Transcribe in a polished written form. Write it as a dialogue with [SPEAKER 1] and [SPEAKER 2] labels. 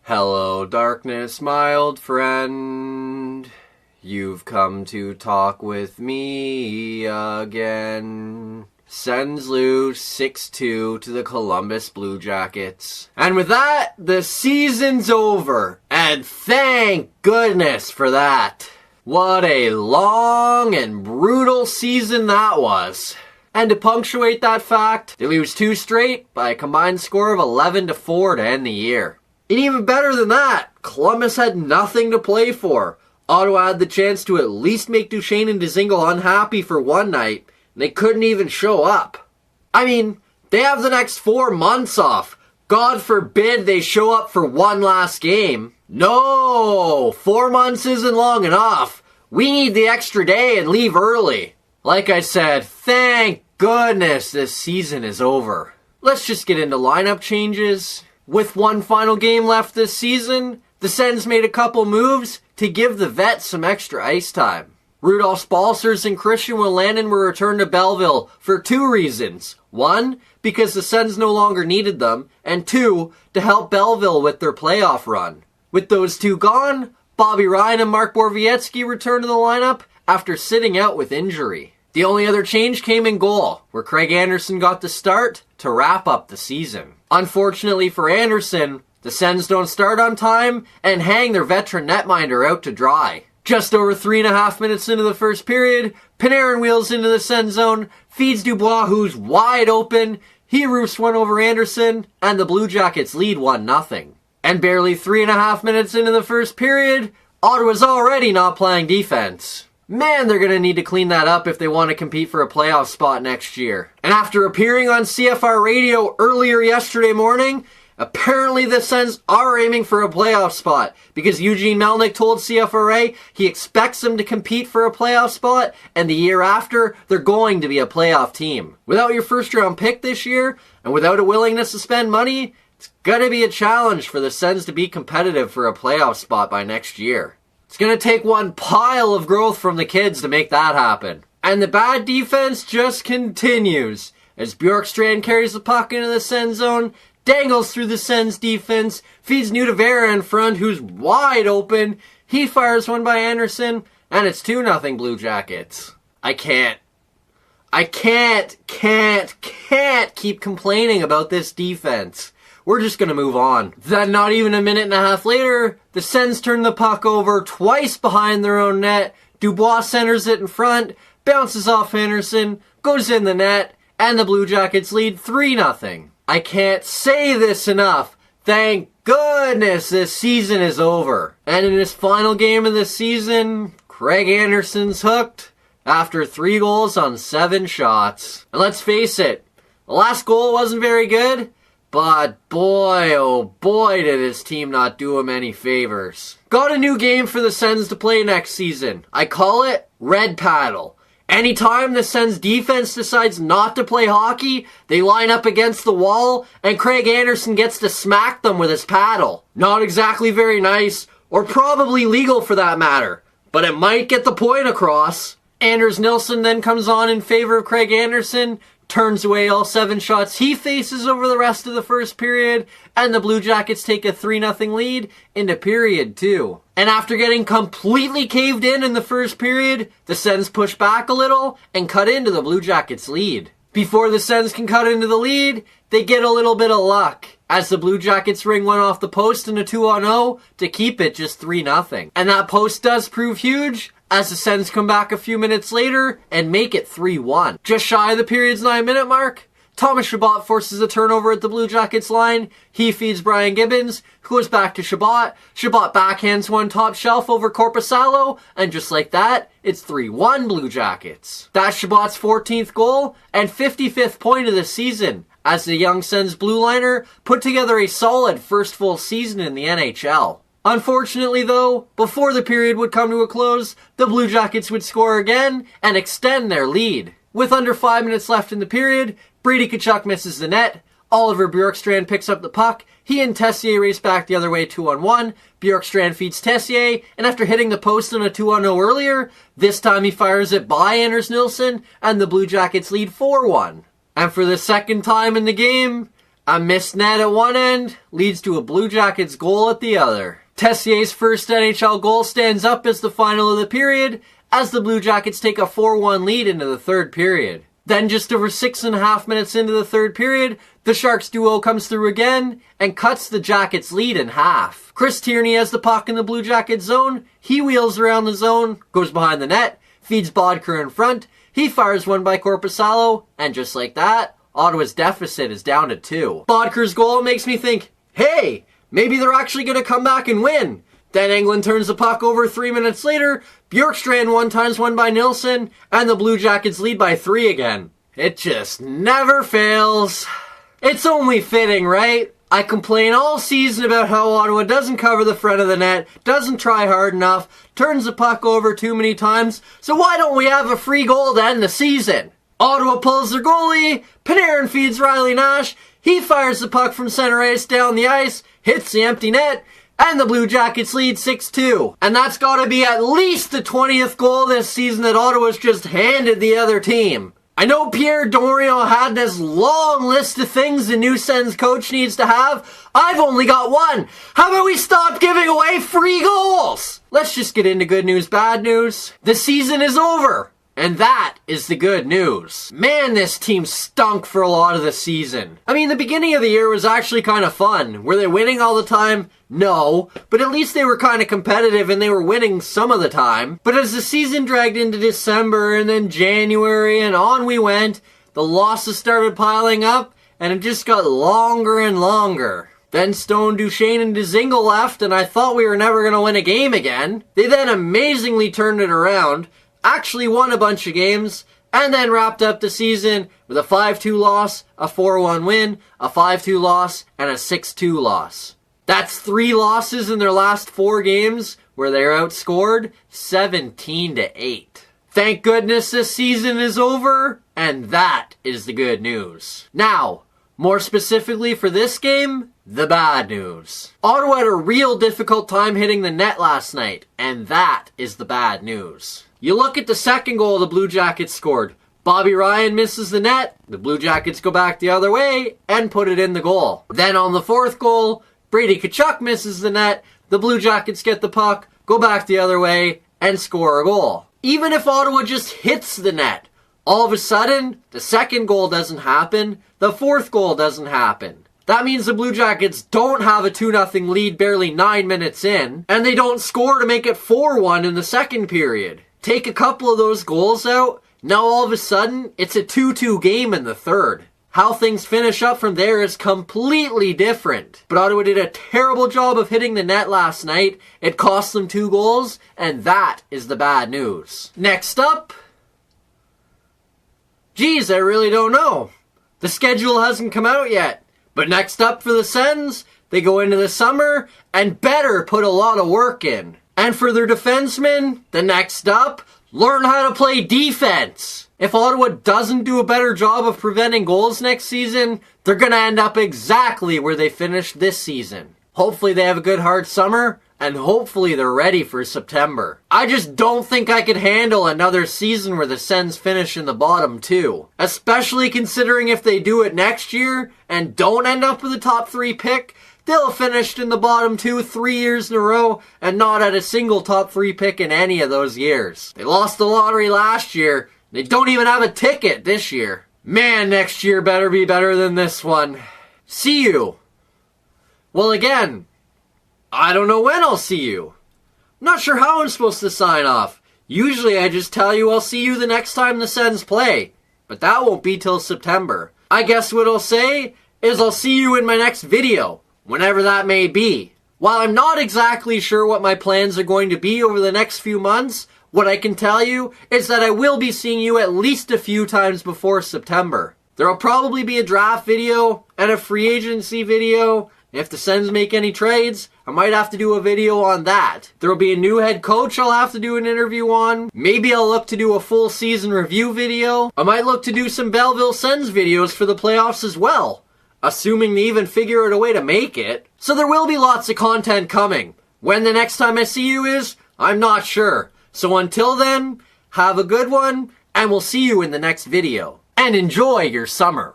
[SPEAKER 1] Hello, darkness, my old friend. You've come to talk with me again. Sends loose 6-2 to the Columbus Blue Jackets. And with that, the season's over. And thank goodness for that. What a long and brutal season that was. And to punctuate that fact, they lose 2 straight by a combined score of 11-4 to end the year. And even better than that, Columbus had nothing to play for. Ottawa had the chance to at least make Duchesne and Dzingel unhappy for one night, and they couldn't even show up. I mean, they have the next 4 months off. God forbid they show up for one last game. No, 4 months isn't long enough. We need the extra day and leave early. Like I said, thank goodness this season is over. Let's just get into lineup changes. With one final game left this season, the Sens made a couple moves to give the vets some extra ice time. Rudolph Balcers and Christian Wolanin were returned to Belleville for 2 reasons. 1, because the Sens no longer needed them, and 2, to help Belleville with their playoff run. With those 2 gone, Bobby Ryan and Mark Borowiecki returned to the lineup after sitting out with injury. The only other change came in goal, where Craig Anderson got the start to wrap up the season. Unfortunately for Anderson, the Sens don't start on time and hang their veteran netminder out to dry. Just over 3.5 minutes into the first period, Panarin wheels into the Sens zone, feeds Dubois, who's wide open. He roofs one over Anderson, and the Blue Jackets lead 1-0. And barely 3.5 minutes into the first period, Ottawa's already not playing defense. Man, they're going to need to clean that up if they want to compete for a playoff spot next year. And after appearing on CFR radio earlier yesterday morning, apparently the Sens are aiming for a playoff spot because Eugene Melnyk told CFRA he expects them to compete for a playoff spot, and the year after, they're going to be a playoff team. Without your first round pick this year, and without a willingness to spend money, it's going to be a challenge for the Sens to be competitive for a playoff spot by next year. It's going to take one pile of growth from the kids to make that happen. And the bad defense just continues as Bjorkstrand carries the puck into the Sens zone, dangles through the Sens defense, feeds Nutavera in front, who's wide open. He fires one by Anderson, and it's 2-0 Blue Jackets. I can't keep complaining about this defense. We're just going to move on. Then not even a minute and a half later, the Sens turn the puck over twice behind their own net. Dubois centers it in front, bounces off Anderson, goes in the net, and the Blue Jackets lead 3-0. I can't say this enough. Thank goodness this season is over. And in his final game of the season, Craig Anderson's hooked after 3 goals on 7 shots. And let's face it, the last goal wasn't very good, but boy, oh boy, did his team not do him any favors. Got a new game for the Sens to play next season. I call it Red Paddle. Anytime the Sens defense decides not to play hockey, they line up against the wall, and Craig Anderson gets to smack them with his paddle. Not exactly very nice, or probably legal for that matter, but it might get the point across. Anders Nilsson then comes on in favor of Craig Anderson, turns away all 7 shots he faces over the rest of the first period, and the Blue Jackets take a 3-0 lead into period 2. And after getting completely caved in the first period, the Sens push back a little and cut into the Blue Jackets' lead. Before the Sens can cut into the lead, they get a little bit of luck, as the Blue Jackets ring one off the post in a 2-on-0 to keep it just 3-0. And that post does prove huge, as the Sens come back a few minutes later and make it 3-1. Just shy of the period's 9-minute mark, Thomas Chabot forces a turnover at the Blue Jackets line. He feeds Brian Gibbons, who goes back to Chabot. Chabot backhands one top shelf over Korpisalo, and just like that, it's 3-1 Blue Jackets. That's Chabot's 14th goal and 55th point of the season, as the young Sens blue liner put together a solid first full season in the NHL. Unfortunately though, before the period would come to a close, the Blue Jackets would score again and extend their lead. With under 5 minutes left in the period, Brady Tkachuk misses the net. Oliver Bjorkstrand picks up the puck. He and Tessier race back the other way 2-on-1. Bjorkstrand feeds Tessier, and after hitting the post on a 2-on-0 earlier, this time he fires it by Anders Nilsson, and the Blue Jackets lead 4-1. And for the second time in the game, A missed net at one end leads to a Blue Jackets goal at the other. Tessier's first NHL goal stands up as the final of the period, as the Blue Jackets take a 4-1 lead into the third period. Then just over 6.5 minutes into the third period, the Sharks duo comes through again and cuts the Jackets' lead in half. Chris Tierney has the puck in the Blue Jackets zone. He wheels around the zone, goes behind the net, feeds Bodker in front. He fires one by Korpisalo, and just like that, Ottawa's deficit is down to 2. Bodker's goal makes me think, hey, maybe they're actually going to come back and win. Then England turns the puck over 3 minutes later, Bjorkstrand one-times one by Nilsson, and the Blue Jackets lead by 3 again. It just never fails. It's only fitting, right? I complain all season about how Ottawa doesn't cover the front of the net, doesn't try hard enough, turns the puck over too many times, so why don't we have a free goal to end the season? Ottawa pulls their goalie, Panarin feeds Riley Nash, he fires the puck from center ice down the ice, hits the empty net, and the Blue Jackets lead 6-2. And that's gotta be at least the 20th goal this season that Ottawa's just handed the other team. I know Pierre Dorion had this long list of things the new Sens coach needs to have. I've only got one. How about we stop giving away free goals? Let's just get into good news, bad news. The season is over. And that is the good news. Man, this team stunk for a lot of the season. I mean, the beginning of the year was actually kind of fun. Were they winning all the time? No. But at least they were kind of competitive and they were winning some of the time. But as the season dragged into December and then January and on we went, the losses started piling up and it just got longer and longer. Then Stone, Duchesne, and Dzingel left and I thought we were never going to win a game again. They then amazingly turned it around, actually won a bunch of games, and then wrapped up the season with a 5-2 loss, a 4-1 win, a 5-2 loss, and a 6-2 loss. That's 3 losses in their last 4 games, where they're outscored 17-8. Thank goodness this season is over, and that is the good news. Now, more specifically for this game, the bad news. Ottawa had a real difficult time hitting the net last night, and that is the bad news. You look at the second goal the Blue Jackets scored. Bobby Ryan misses the net, the Blue Jackets go back the other way and put it in the goal. Then on the fourth goal, Brady Tkachuk misses the net, the Blue Jackets get the puck, go back the other way and score a goal. Even if Ottawa just hits the net, all of a sudden, the second goal doesn't happen, the fourth goal doesn't happen. That means the Blue Jackets don't have a 2-0 lead barely 9 minutes in, and they don't score to make it 4-1 in the second period. Take a couple of those goals out, now all of a sudden, it's a 2-2 game in the third. How things finish up from there is completely different. But Ottawa did a terrible job of hitting the net last night. It cost them 2 goals, and that is the bad news. Next up, geez, I really don't know. The schedule hasn't come out yet. But next up for the Sens, they go into the summer and better put a lot of work in. And for their defensemen, the next up, learn how to play defense. If Ottawa doesn't do a better job of preventing goals next season, they're going to end up exactly where they finished this season. Hopefully they have a good hard summer, and hopefully they're ready for September. I just don't think I could handle another season where the Sens finish in the bottom 2. Especially considering if they do it next year and don't end up with a top 3 pick, they'll have finished in the bottom 2 3 years in a row and not had a single top 3 pick in any of those years. They lost the lottery last year. They don't even have a ticket this year. Man, next year better be better than this one. See you. Well, again, I don't know when I'll see you. I'm not sure how I'm supposed to sign off. Usually I just tell you I'll see you the next time the Sens play. But that won't be till September. I guess what I'll say is I'll see you in my next video, whenever that may be. While I'm not exactly sure what my plans are going to be over the next few months, what I can tell you is that I will be seeing you at least a few times before September. There will probably be a draft video and a free agency video. If the Sens make any trades, I might have to do a video on that. There will be a new head coach I'll have to do an interview on. Maybe I'll look to do a full season review video. I might look to do some Belleville Sens videos for the playoffs as well, assuming they even figure out a way to make it. So there will be lots of content coming. When the next time I see you is, I'm not sure. So until then, have a good one, and we'll see you in the next video. And enjoy your summer.